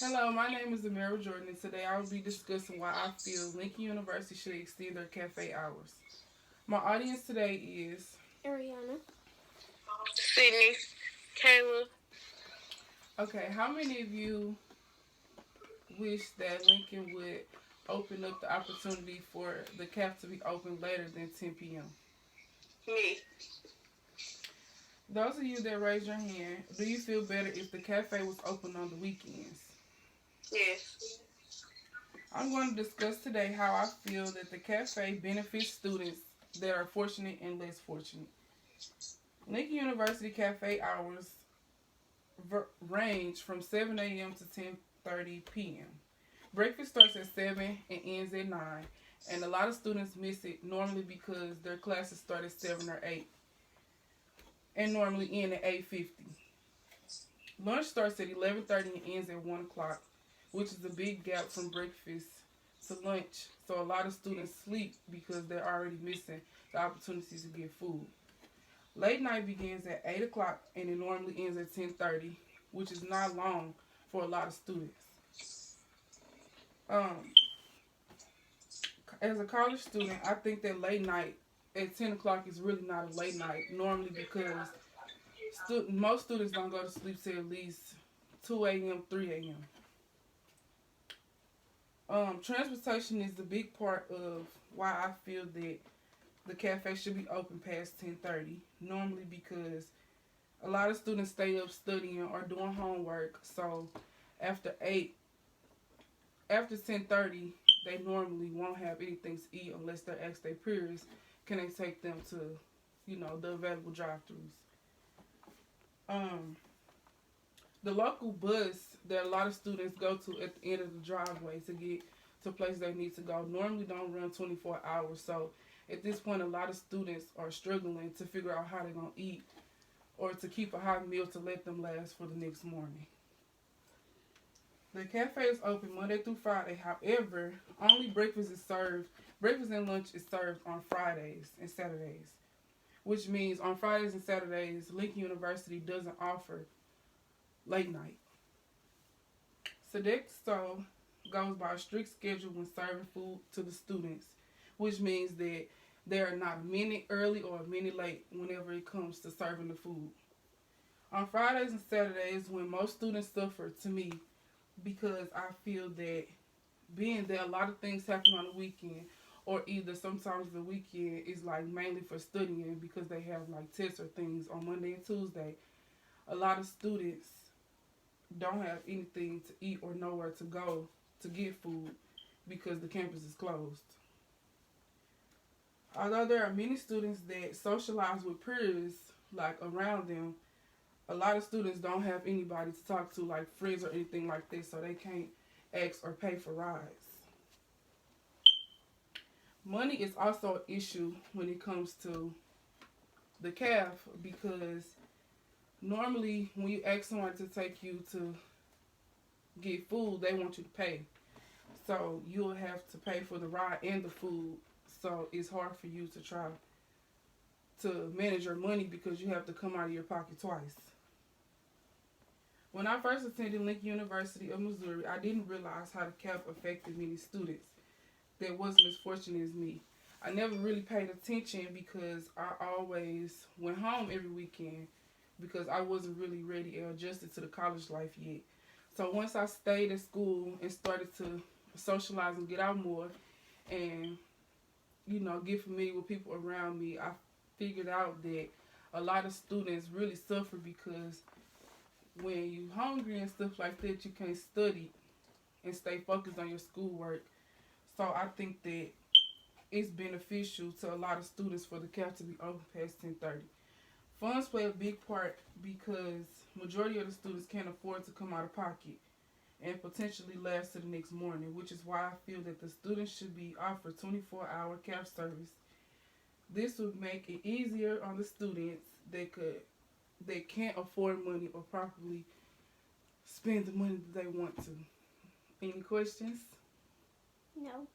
Hello, my name is Amira Jordan, and today I will be discussing why I feel Lincoln University should extend their cafe hours. My audience today is Ariana. Sydney, Kayla. okay. How many of you wish that Lincoln would open up the opportunity for the caf to be open later than 10 p.m.? Me. Those of you that raise your hand, do you feel better if the cafe was open on the weekends? Yes. I'm going to discuss today how I feel that the cafe benefits students that are fortunate and less fortunate. Lincoln University cafe hours range from 7 a.m. to 10:30 p.m. Breakfast starts at 7 and ends at 9, and a lot of students miss it normally because their classes start at 7 or 8 and normally end at 8:50. Lunch starts at 11:30 and ends at 1 o'clock, which is a big gap from breakfast to lunch. So a lot of students sleep because they're already missing the opportunities to get food. Late night begins at 8 o'clock and it normally ends at 10:30, which is not long for a lot of students. Um, as a college student, I think that late night at 10 o'clock is really not a late night, normally because most students don't go to sleep till at least 2 a.m., 3 a.m. Transportation is the big part of why I feel that the cafe should be open past 10:30. Normally because a lot of students stay up studying or doing homework. So after 8, after 10:30, they normally won't have anything to eat unless they ask their peers, can they take them to, the available drive-throughs. Um, the local bus that a lot of students go to at the end of the driveway to get to places they need to go normally don't run 24 hours. So at this point, a lot of students are struggling to figure out how they're going to eat or to keep a hot meal to let them last for the next morning. The cafe is open Monday through Friday. However, only breakfast and lunch is served on Fridays and Saturdays, which means on Fridays and Saturdays, Lincoln University doesn't offer late night. Sodexo goes by a strict schedule when serving food to the students, which means that they are not a minute early or a minute late whenever it comes to serving the food. On Fridays and Saturdays, when most students suffer, to me, because I feel that being that a lot of things happen on the weekend, or either sometimes the weekend is like mainly for studying because they have like tests or things on Monday and Tuesday, a lot of students don't have anything to eat or nowhere to go to get food because the campus is closed. Although there are many students that socialize with peers like around them, a lot of students don't have anybody to talk to, like friends or anything like this, so they can't ask or pay for rides. Money is also an issue when it comes to the CAF because normally when you ask someone to take you to get food, they want you to pay. So you'll have to pay for the ride and the food. So it's hard for you to try to manage your money because you have to come out of your pocket twice. When I first attended Lincoln University of Missouri, I didn't realize how the CAF affected many students that wasn't as fortunate as me. I never really paid attention because I always went home every weekend because I wasn't really ready or adjusted to the college life yet. So once I stayed at school and started to socialize and get out more and, get familiar with people around me, I figured out that a lot of students really suffer because when you hungry and stuff like that, you can't study and stay focused on your schoolwork. So I think that it's beneficial to a lot of students for the CAF to be open past 10:30. Funds play a big part because majority of the students can't afford to come out of pocket and potentially last to the next morning, which is why I feel that the students should be offered 24-hour CAF service. This would make it easier on the students that can't afford money or properly spend the money that they want to. Any questions? No.